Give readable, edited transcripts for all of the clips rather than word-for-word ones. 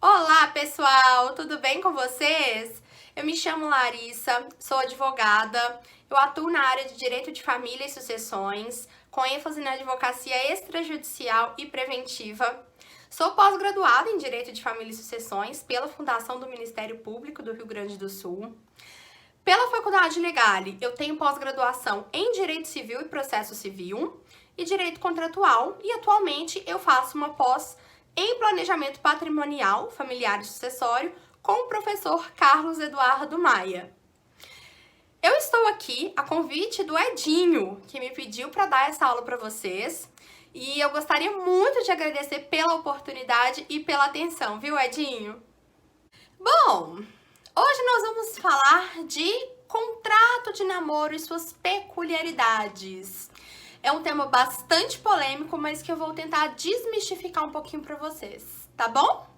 Olá, pessoal! Tudo bem com vocês? Eu me chamo Larissa, sou advogada, eu atuo na área de Direito de Família e Sucessões, com ênfase na advocacia extrajudicial e preventiva. Sou pós-graduada em Direito de Família e Sucessões pela Fundação do Ministério Público do Rio Grande do Sul. Pela Faculdade Legale, eu tenho pós-graduação em Direito Civil e Processo Civil e Direito Contratual e atualmente eu faço uma pós em Planejamento Patrimonial, Familiar e Sucessório com o professor Carlos Eduardo Maia. Eu estou aqui a convite do Edinho, que me pediu para dar essa aula para vocês. E eu gostaria muito de agradecer pela oportunidade e pela atenção, viu, Edinho? Bom, hoje nós vamos falar de contrato de namoro e suas peculiaridades. É um tema bastante polêmico, mas que eu vou tentar desmistificar um pouquinho para vocês, tá bom?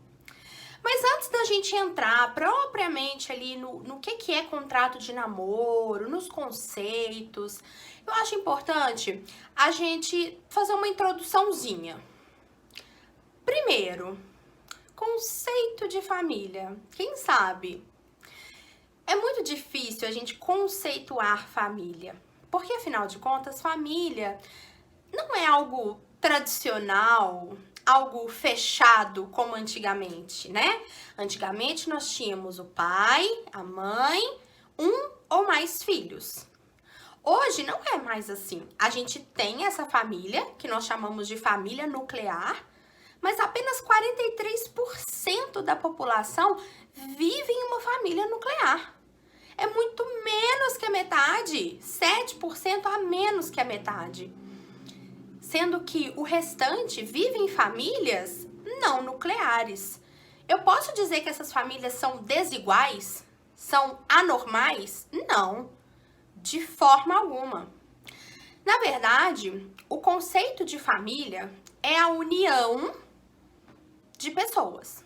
Mas antes da gente entrar propriamente ali no que é contrato de namoro, nos conceitos, eu acho importante a gente fazer uma introduçãozinha. Primeiro, conceito de família. Quem sabe? É muito difícil a gente conceituar família, porque afinal de contas, família não é algo tradicional, algo fechado como antigamente, né? Antigamente nós tínhamos o pai, a mãe, um ou mais filhos. Hoje não é mais assim. A gente tem essa família, que nós chamamos de família nuclear, mas apenas 43% da população vive em uma família nuclear. É muito menos que a metade, 7% a menos que a metade. Sendo que o restante vive em famílias não nucleares. Eu posso dizer que essas famílias são desiguais? São anormais? Não, de forma alguma. Na verdade, o conceito de família é a união de pessoas.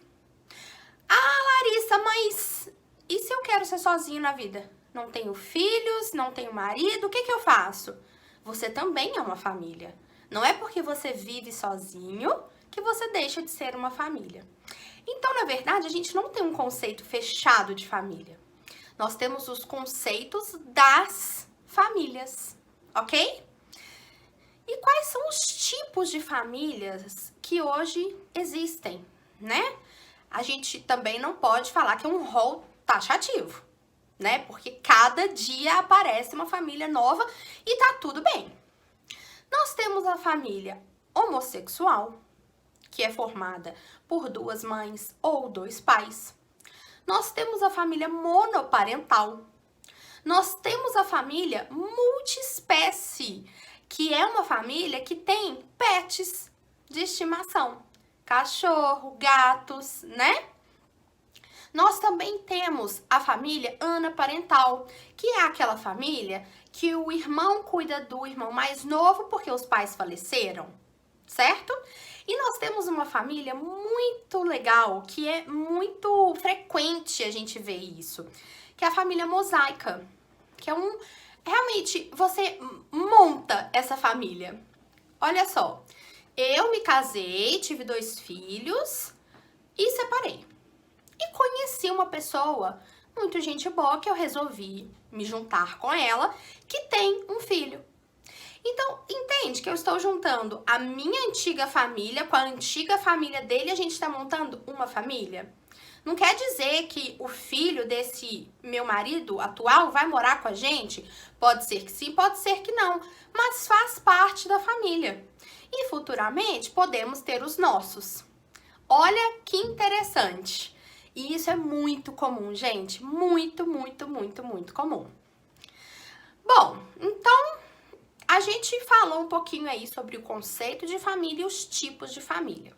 Ah, Larissa, mas e se eu quero ser sozinho na vida? Não tenho filhos, não tenho marido, o que eu faço? Você também é uma família. Não é porque você vive sozinho que você deixa de ser uma família. Então, na verdade, a gente não tem um conceito fechado de família. Nós temos os conceitos das famílias, ok? E quais são os tipos de famílias que hoje existem, né? A gente também não pode falar que é um rol taxativo, né? Porque cada dia aparece uma família nova e tá tudo bem. Nós temos a família homossexual, que é formada por duas mães ou dois pais. Nós temos a família monoparental. Nós temos a família multiespécie, que é uma família que tem pets de estimação. Cachorro, gatos, né? Nós também temos a família anaparental, que é aquela família que o irmão cuida do irmão mais novo porque os pais faleceram, certo? E nós temos uma família muito legal, que é muito frequente a gente ver isso, que é a família mosaica, que é realmente, você monta essa família. Olha só, eu me casei, tive 2 filhos e separei. E conheci uma pessoa muito gente boa que eu resolvi me juntar com ela, que tem um filho. Então, entende que eu estou juntando a minha antiga família com a antiga família dele e a gente está montando uma família? Não quer dizer que o filho desse meu marido atual vai morar com a gente? Pode ser que sim, pode ser que não, mas faz parte da família. E futuramente podemos ter os nossos. Olha que interessante. E isso é muito comum, gente. Muito, muito, muito, muito comum. Bom, então a gente falou um pouquinho aí sobre o conceito de família e os tipos de família.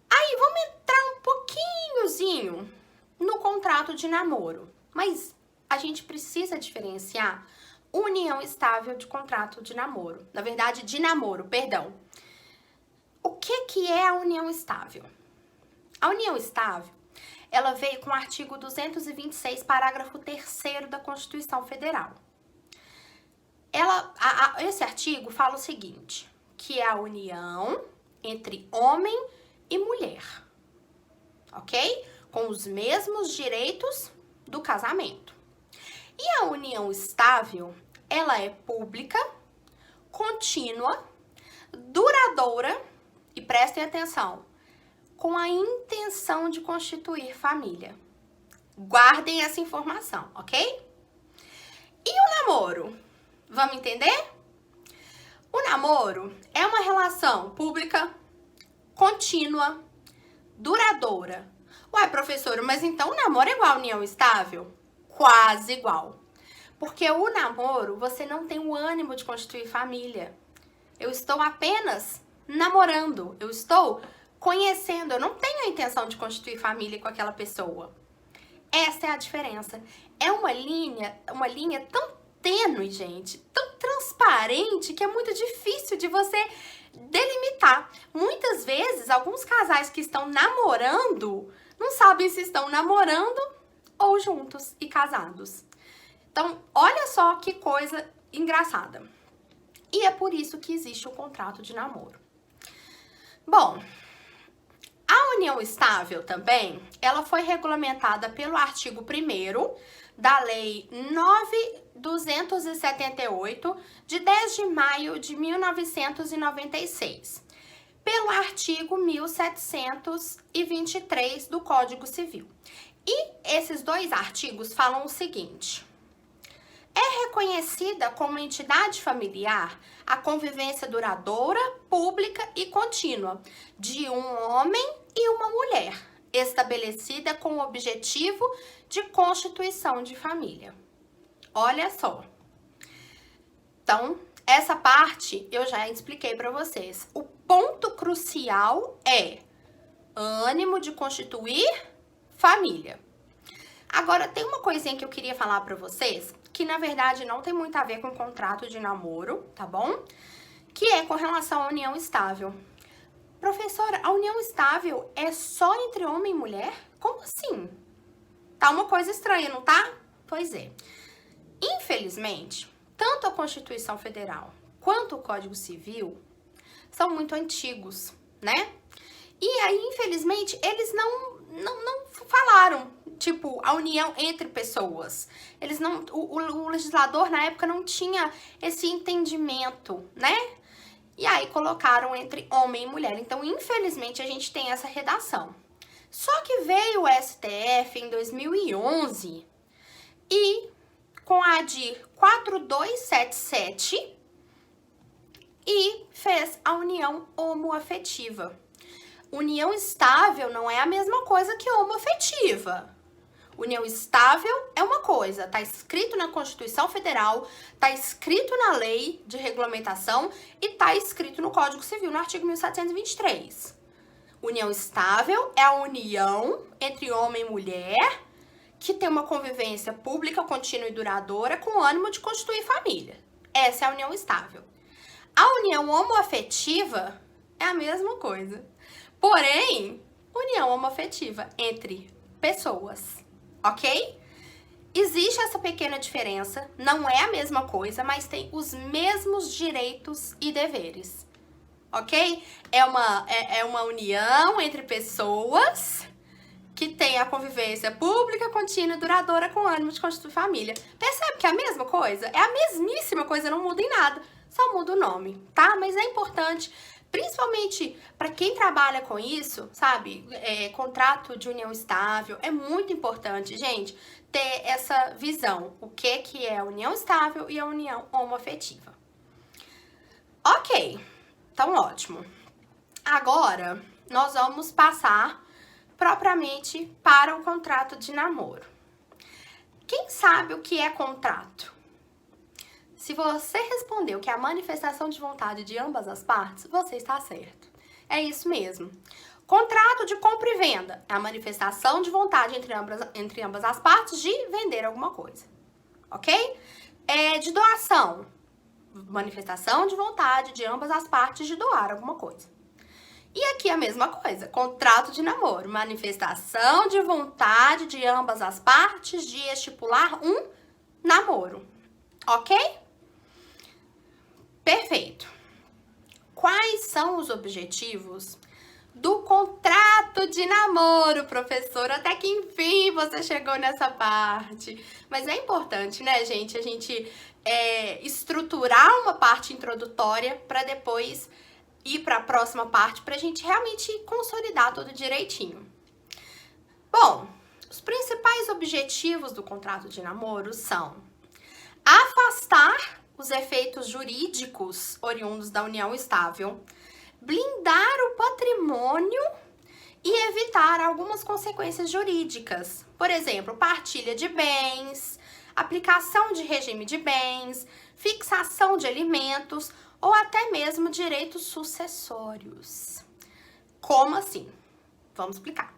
Aí vamos entrar um pouquinhozinho no contrato de namoro. Mas a gente precisa diferenciar união estável de contrato de namoro. Na verdade, de namoro, perdão. O que é a união estável? A união estável, ela veio com o artigo 226, parágrafo 3º da Constituição Federal. Esse artigo fala o seguinte, que é a união entre homem e mulher. ok? Com os mesmos direitos do casamento. E a união estável, ela é pública, contínua, duradoura, e prestem atenção, com a intenção de constituir família. Guardem essa informação, ok? E o namoro? Vamos entender? O namoro é uma relação pública, contínua, duradoura. Ué, professora, mas então o namoro é igual à união estável? Quase igual. Porque o namoro, você não tem o ânimo de constituir família. Eu estou apenas namorando, eu estou conhecendo, eu não tenho a intenção de constituir família com aquela pessoa. Essa é a diferença. É uma linha tão tênue, gente, tão transparente, que é muito difícil de você delimitar. Muitas vezes, alguns casais que estão namorando não sabem se estão namorando ou juntos e casados. Então, olha só que coisa engraçada. E é por isso que existe o contrato de namoro. Bom, a união estável também, ela foi regulamentada pelo artigo 1º da Lei 9.278, de 10 de maio de 1996, pelo artigo 1723 do Código Civil. E esses dois artigos falam o seguinte: é reconhecida como entidade familiar a convivência duradoura, pública e contínua de um homem e uma mulher, estabelecida com o objetivo de constituição de família. Olha só. Então, essa parte eu já expliquei para vocês. O ponto crucial é ânimo de constituir família. Agora, tem uma coisinha que eu queria falar para vocês, que na verdade não tem muito a ver com o contrato de namoro, tá bom? Que é com relação à união estável. Professora, a união estável é só entre homem e mulher? Como assim? Tá uma coisa estranha, não tá? Pois é. Infelizmente, tanto a Constituição Federal quanto o Código Civil são muito antigos, né? E aí, infelizmente, eles não falaram, tipo, a união entre pessoas. Eles não, o legislador na época não tinha esse entendimento, né? E aí colocaram entre homem e mulher. Então, infelizmente, a gente tem essa redação. Só que veio o STF em 2011 e com a DIR 4277 e fez a união homoafetiva. União estável não é a mesma coisa que homoafetiva. União estável é uma coisa, tá escrito na Constituição Federal, tá escrito na Lei de Regulamentação e tá escrito no Código Civil, no artigo 1723. União estável é a união entre homem e mulher que tem uma convivência pública, contínua e duradoura com o ânimo de constituir família. Essa é a união estável. A união homoafetiva é a mesma coisa. Porém, união homoafetiva entre pessoas, ok? Existe essa pequena diferença, não é a mesma coisa, mas tem os mesmos direitos e deveres, ok? É uma união entre pessoas que tem a convivência pública, contínua e duradoura com ânimo de constituir família. Percebe que é a mesma coisa? É a mesmíssima coisa, não muda em nada, só muda o nome, tá? Mas é importante, principalmente para quem trabalha com isso, sabe? Contrato de união estável, é muito importante, gente, ter essa visão. O que é a união estável e a união homoafetiva. Ok, então ótimo. Agora, nós vamos passar propriamente para o contrato de namoro. Quem sabe o que é contrato? Se você respondeu que é a manifestação de vontade de ambas as partes, você está certo. É isso mesmo. Contrato de compra e venda é a manifestação de vontade entre ambas as partes de vender alguma coisa. Ok? De doação, manifestação de vontade de ambas as partes de doar alguma coisa. E aqui a mesma coisa, contrato de namoro, manifestação de vontade de ambas as partes de estipular um namoro, ok? Perfeito. Quais são os objetivos do contrato de namoro, professor. Até que enfim você chegou nessa parte. Mas é importante, né, gente, a gente estruturar uma parte introdutória para depois ir para a próxima parte, para a gente realmente consolidar tudo direitinho. Bom, os principais objetivos do contrato de namoro são afastar os efeitos jurídicos oriundos da união estável, blindar o patrimônio e evitar algumas consequências jurídicas. Por exemplo, partilha de bens, aplicação de regime de bens, fixação de alimentos ou até mesmo direitos sucessórios. Como assim? Vamos explicar.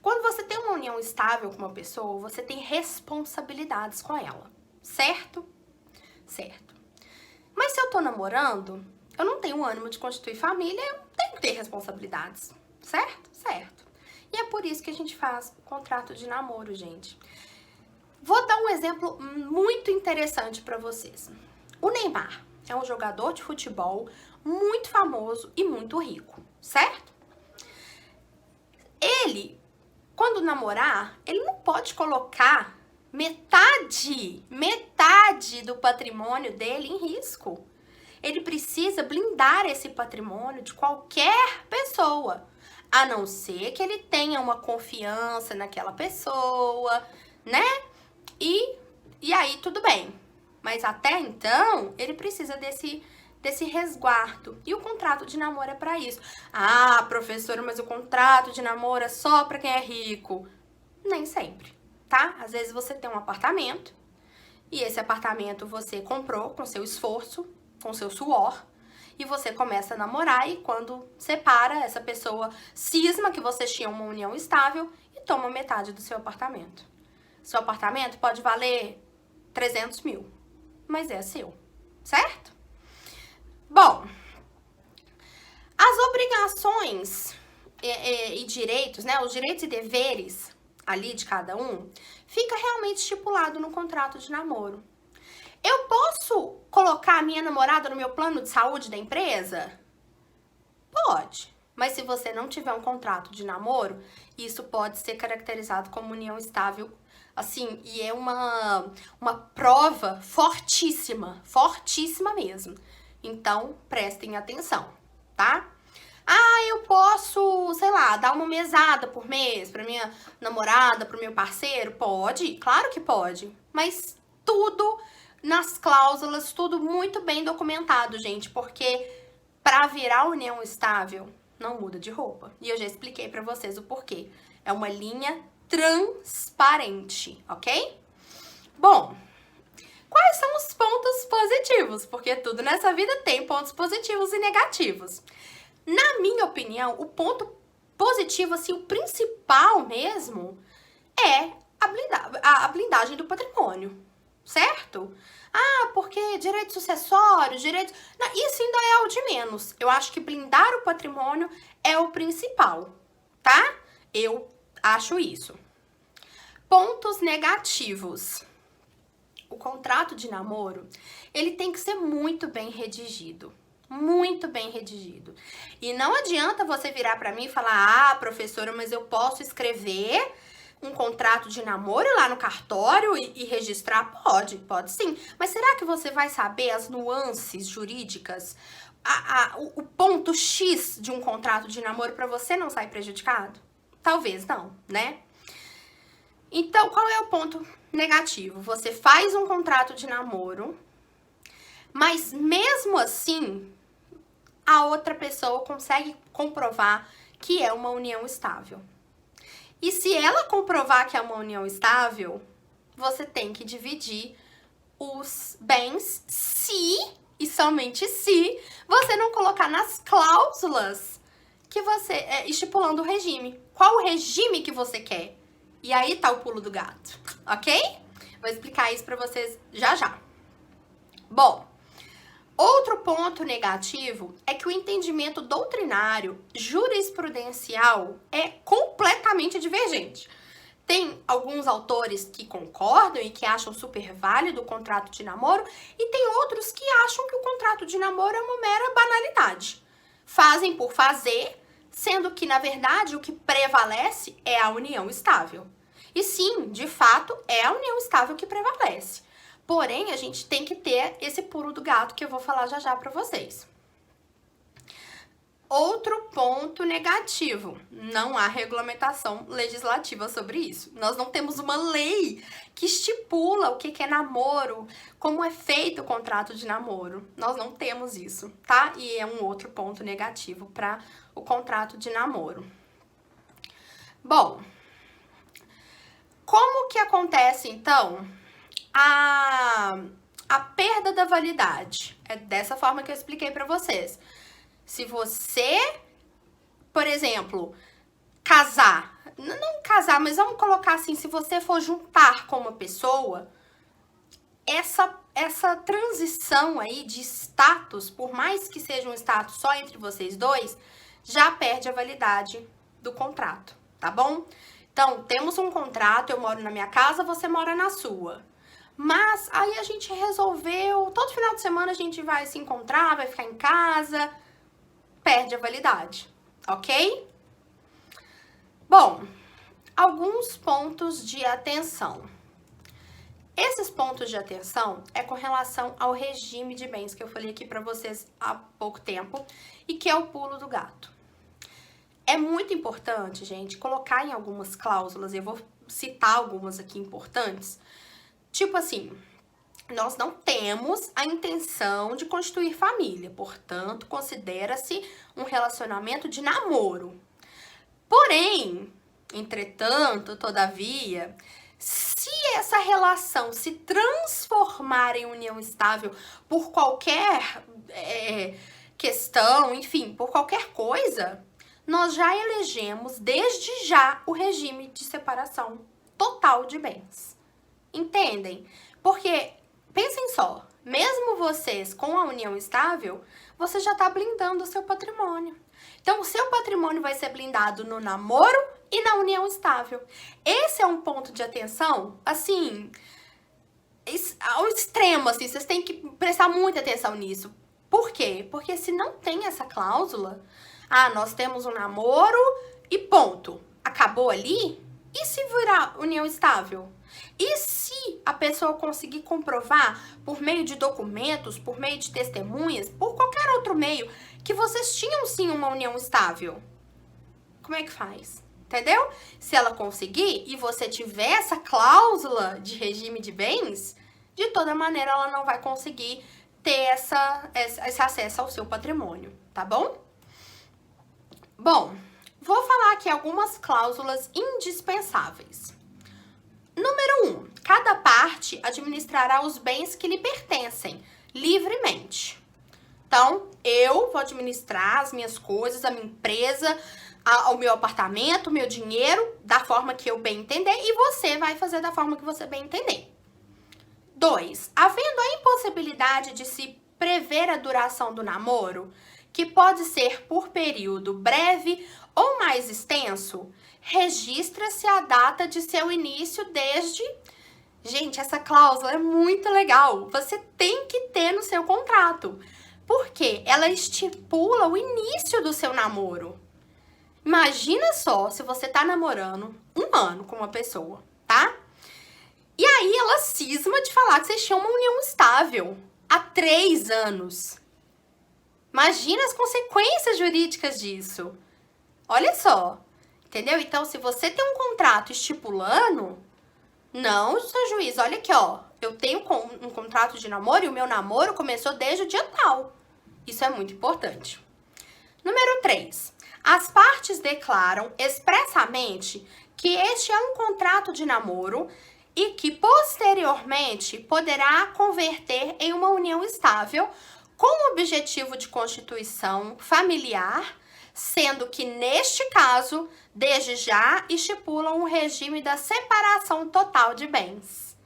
Quando você tem uma união estável com uma pessoa, você tem responsabilidades com ela, certo? Certo. Mas se eu tô namorando, eu não tenho ânimo de constituir família, eu tenho que ter responsabilidades, certo? Certo. E é por isso que a gente faz o contrato de namoro, gente. Vou dar um exemplo muito interessante para vocês. O Neymar é um jogador de futebol muito famoso e muito rico, certo? Ele, quando namorar, ele não pode colocar metade do patrimônio dele em risco. Ele precisa blindar esse patrimônio de qualquer pessoa, a não ser que ele tenha uma confiança naquela pessoa, né? E aí tudo bem. Mas até então, ele precisa desse resguardo. E o contrato de namoro é para isso. Ah, professora, mas o contrato de namoro é só para quem é rico. Nem sempre, tá? Às vezes você tem um apartamento e esse apartamento você comprou com seu esforço, com seu suor, e você começa a namorar e quando separa, essa pessoa cisma que vocês tinham uma união estável e toma metade do seu apartamento. Seu apartamento pode valer 300 mil, mas é seu, certo? Bom, as obrigações e direitos, né, os direitos e deveres ali de cada um, fica realmente estipulado no contrato de namoro. Eu posso colocar a minha namorada no meu plano de saúde da empresa? Pode. Mas se você não tiver um contrato de namoro, isso pode ser caracterizado como união estável, assim, e é uma prova fortíssima, fortíssima mesmo. Então, prestem atenção, tá? Ah, eu posso, sei lá, dar uma mesada por mês pra minha namorada, pro meu parceiro? Pode, claro que pode. Mas tudo nas cláusulas, tudo muito bem documentado, gente, porque pra virar união estável, não muda de roupa. E eu já expliquei pra vocês o porquê. É uma linha transparente, ok? Bom, quais são os pontos positivos? Porque tudo nessa vida tem pontos positivos e negativos. Na minha opinião, o ponto positivo, assim, o principal mesmo, é a blindagem do patrimônio, certo? Ah, porque direitos sucessórios, direitos... Não, isso ainda é o de menos. Eu acho que blindar o patrimônio é o principal, tá? Eu acho isso. Pontos negativos. O contrato de namoro, ele tem que ser muito bem redigido. Muito bem redigido. E não adianta você virar pra mim e falar: ah, professora, mas eu posso escrever um contrato de namoro lá no cartório e registrar? Pode sim. Mas será que você vai saber as nuances jurídicas, o ponto X de um contrato de namoro pra você não sair prejudicado? Talvez não, né? Então, qual é o ponto negativo? Você faz um contrato de namoro, mas mesmo assim, a outra pessoa consegue comprovar que é uma união estável. E se ela comprovar que é uma união estável, você tem que dividir os bens se, e somente se, você não colocar nas cláusulas que você, estipulando o regime. Qual o regime que você quer? E aí tá o pulo do gato, ok? Vou explicar isso pra vocês já já. Bom, outro ponto negativo é que o entendimento doutrinário jurisprudencial é completamente divergente. Tem alguns autores que concordam e que acham super válido o contrato de namoro, e tem outros que acham que o contrato de namoro é uma mera banalidade. Fazem por fazer, sendo que, na verdade, o que prevalece é a união estável. E sim, de fato, é a união estável que prevalece. Porém, a gente tem que ter esse pulo do gato que eu vou falar já já pra vocês. Outro ponto negativo, não há regulamentação legislativa sobre isso. Nós não temos uma lei que estipula o que é namoro, como é feito o contrato de namoro. Nós não temos isso, tá? E é um outro ponto negativo para o contrato de namoro. Bom, como que acontece, então, a perda da validade? É dessa forma que eu expliquei para vocês. Se você, por exemplo, casar, não casar, mas vamos colocar assim, se você for juntar com uma pessoa, essa transição aí de status, por mais que seja um status só entre vocês dois, já perde a validade do contrato, tá bom? Então, temos um contrato, eu moro na minha casa, você mora na sua. Mas aí a gente resolveu, todo final de semana a gente vai se encontrar, vai ficar em casa, perde a validade, ok? Bom, alguns pontos de atenção. Esses pontos de atenção é com relação ao regime de bens que eu falei aqui para vocês há pouco tempo e que é o pulo do gato. É muito importante, gente, colocar em algumas cláusulas, e eu vou citar algumas aqui importantes, tipo assim, nós não temos a intenção de constituir família, portanto, considera-se um relacionamento de namoro. Porém, entretanto, todavia, se essa relação se transformar em união estável por qualquer questão, enfim, por qualquer coisa, nós já elegemos desde já o regime de separação total de bens. Entendem? Porque pensem só, mesmo vocês com a união estável, você já está blindando o seu patrimônio. Então, o seu patrimônio vai ser blindado no namoro e na união estável. Esse é um ponto de atenção, assim, ao extremo, assim, vocês têm que prestar muita atenção nisso. Por quê? Porque se não tem essa cláusula, nós temos um namoro e ponto, acabou ali, e se virar união estável? E se a pessoa conseguir comprovar por meio de documentos, por meio de testemunhas, por qualquer outro meio, que vocês tinham sim uma união estável? Como é que faz? Entendeu? Se ela conseguir e você tiver essa cláusula de regime de bens, de toda maneira ela não vai conseguir ter esse acesso ao seu patrimônio, tá bom? Bom, vou falar aqui algumas cláusulas indispensáveis. Número 1. Cada parte administrará os bens que lhe pertencem, livremente. Então, eu vou administrar as minhas coisas, a minha empresa, o meu apartamento, o meu dinheiro, da forma que eu bem entender, e você vai fazer da forma que você bem entender. 2. Havendo a impossibilidade de se prever a duração do namoro, que pode ser por período breve ou mais extenso, registra-se a data de seu início desde... Gente, essa cláusula é muito legal. Você tem que ter no seu contrato. Porque ela estipula o início do seu namoro. Imagina só se você tá namorando 1 ano com uma pessoa, tá? E aí ela cisma de falar que vocês tinham uma união estável há 3 anos. Imagina as consequências jurídicas disso. Olha só, entendeu? Então, se você tem um contrato estipulando, não, seu juiz, olha aqui, ó, eu tenho um contrato de namoro e o meu namoro começou desde o dia tal. Isso é muito importante. Número 3. As partes declaram expressamente que este é um contrato de namoro e que posteriormente poderá converter em uma união estável com o objetivo de constituição familiar, sendo que, neste caso, desde já estipulam um regime da separação total de bens.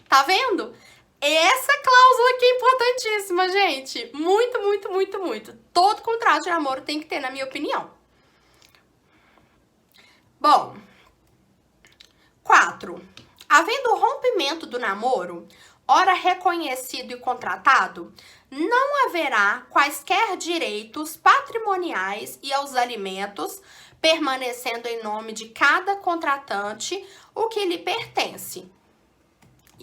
Tá vendo? Essa cláusula aqui é importantíssima, gente. Muito, muito, muito, muito. Todo contrato de namoro tem que ter, na minha opinião. Bom, 4. Havendo o rompimento do namoro, ora reconhecido e contratado, não haverá quaisquer direitos patrimoniais e aos alimentos, permanecendo em nome de cada contratante o que lhe pertence.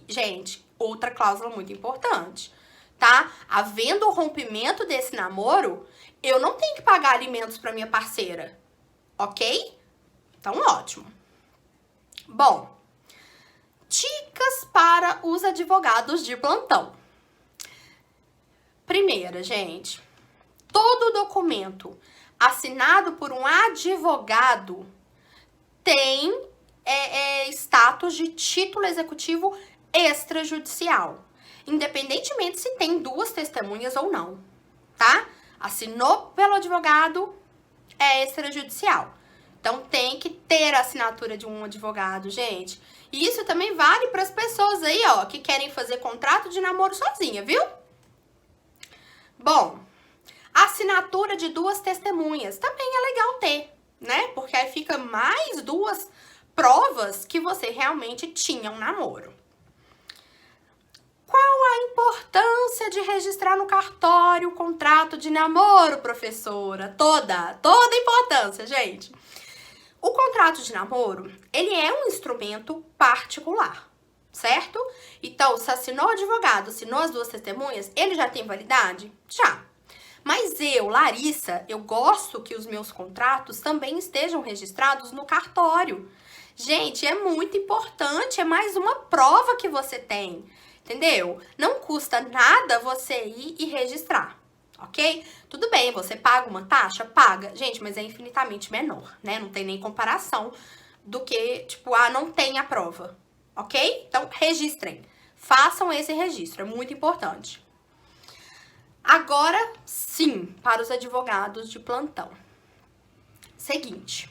Gente, outra cláusula muito importante, tá? Havendo o rompimento desse namoro, eu não tenho que pagar alimentos para minha parceira, ok? Então, ótimo. Bom, dicas para os advogados de plantão. Primeira, gente, todo documento assinado por um advogado tem status de título executivo extrajudicial, independentemente se tem duas testemunhas ou não, tá? Assinou pelo advogado, é extrajudicial. Então, tem que ter a assinatura de um advogado, gente. E isso também vale para as pessoas aí, ó, que querem fazer contrato de namoro sozinha, viu? Bom, assinatura de duas testemunhas também é legal ter, né? Porque aí fica mais duas provas que você realmente tinha um namoro. Qual a importância de registrar no cartório o contrato de namoro, professora? Toda a importância, gente. O contrato de namoro, ele é um instrumento particular, certo? Então, se assinou o advogado, assinou as duas testemunhas, ele já tem validade? Já. Mas eu, Larissa, eu gosto que os meus contratos também estejam registrados no cartório. Gente, é muito importante, é mais uma prova que você tem, entendeu? Não custa nada você ir e registrar, ok? Tudo bem, você paga uma taxa? Paga. Gente, mas é infinitamente menor, né? Não tem nem comparação do que, tipo, não tem a prova, ok? Então, registrem. Façam esse registro, é muito importante. Agora, sim, para os advogados de plantão. Seguinte,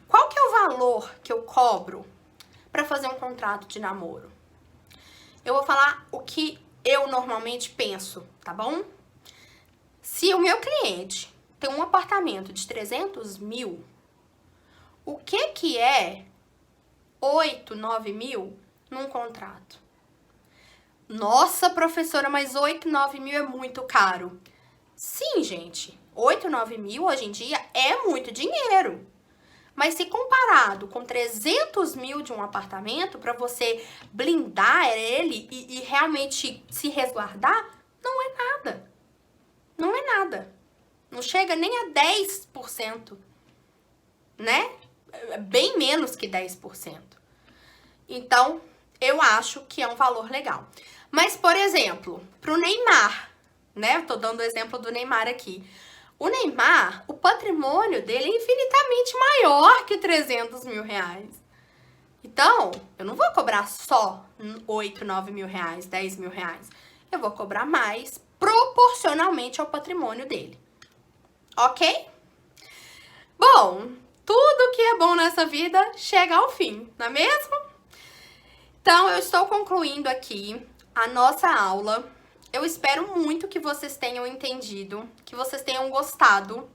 qual que é o valor que eu cobro para fazer um contrato de namoro? Eu vou falar o que eu normalmente penso, tá bom? Se o meu cliente tem um apartamento de 300 mil, o que é 8, 9 mil num contrato? Nossa, professora, mas 8, 9 mil é muito caro. Sim, gente, 8, 9 mil hoje em dia é muito dinheiro. Mas se comparado com 300 mil de um apartamento, para você blindar ele e realmente se resguardar, não é nada. Não é nada. Não chega nem a 10%, né? Bem menos que 10%. Então, eu acho que é um valor legal. Mas, por exemplo, pro Neymar, né? Eu tô dando o exemplo do Neymar aqui. O Neymar, o patrimônio dele é infinitamente maior que 300 mil reais. Então, eu não vou cobrar só 8, 9 mil reais, 10 mil reais. Eu vou cobrar mais proporcionalmente ao patrimônio dele. Ok? Bom, tudo que é bom nessa vida chega ao fim, não é mesmo? Então, eu estou concluindo aqui a nossa aula. Eu espero muito que vocês tenham entendido, que vocês tenham gostado.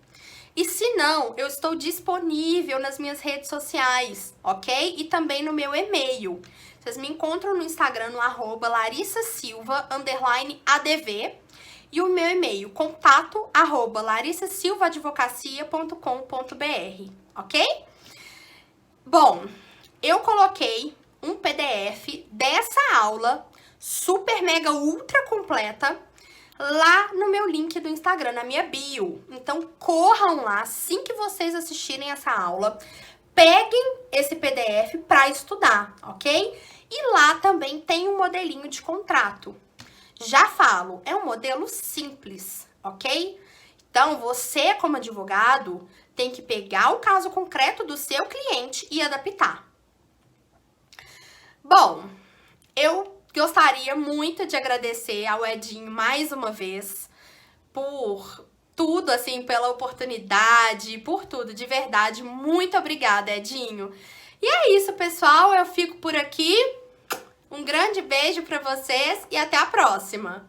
E se não, eu estou disponível nas minhas redes sociais, ok? E também no meu e-mail. Vocês me encontram no Instagram, no @LarissaSilva_ADV. E o meu e-mail, contato@larissasilvaadvocacia.com.br, ok? Bom, eu coloquei um PDF dessa aula super, mega, ultra completa lá no meu link do Instagram, na minha bio. Então, corram lá assim que vocês assistirem essa aula. Peguem esse PDF para estudar, ok? E lá também tem um modelinho de contrato. Já falo, é um modelo simples, ok? Então, você, como advogado, tem que pegar o caso concreto do seu cliente e adaptar. Bom, eu gostaria muito de agradecer ao Edinho mais uma vez por tudo, assim, pela oportunidade, por tudo, de verdade. Muito obrigada, Edinho. E é isso, pessoal. Eu fico por aqui. Um grande beijo para vocês e até a próxima!